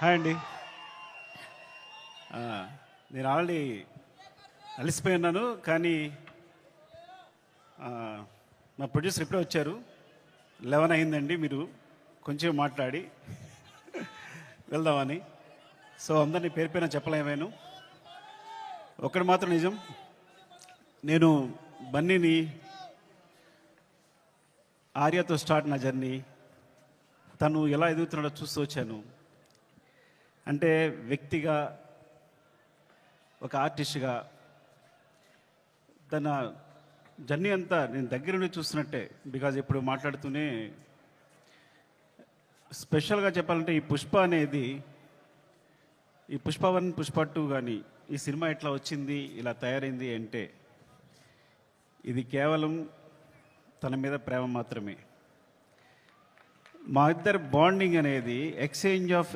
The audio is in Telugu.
హాయ్ అండి. నేను ఆల్రెడీ అలసిపోయి ఉన్నాను, కానీ మా ప్రొడ్యూసర్ ఇప్పుడే వచ్చారు. 11 అయిందండి, మీరు కొంచెం మాట్లాడి వెళ్దామని. సో అందరినీ పేరు పేరున చెప్పలేమేను. ఒకటి మాత్రం నిజం, నేను బన్నీని ఆర్యతో స్టార్ట్ నా జర్నీ, తను ఎలా ఎదుగుతున్నాడో చూస్తూ వచ్చాను. అంటే వ్యక్తిగా, ఒక ఆర్టిస్ట్గా తన జర్నీ అంతా నేను దగ్గర నుండి చూస్తున్నట్టే. బికాజ్ ఇప్పుడు మాట్లాడుతూనే స్పెషల్గా చెప్పాలంటే ఈ పుష్ప అనేది, ఈ పుష్ప 1 పుష్ప 2 కానీ ఈ సినిమా ఎట్లా వచ్చింది, ఇలా తయారైంది అంటే ఇది కేవలం తన మీద ప్రేమ మాత్రమే. మా ఇద్దరు బాండింగ్ అనేది ఎక్స్చేంజ్ ఆఫ్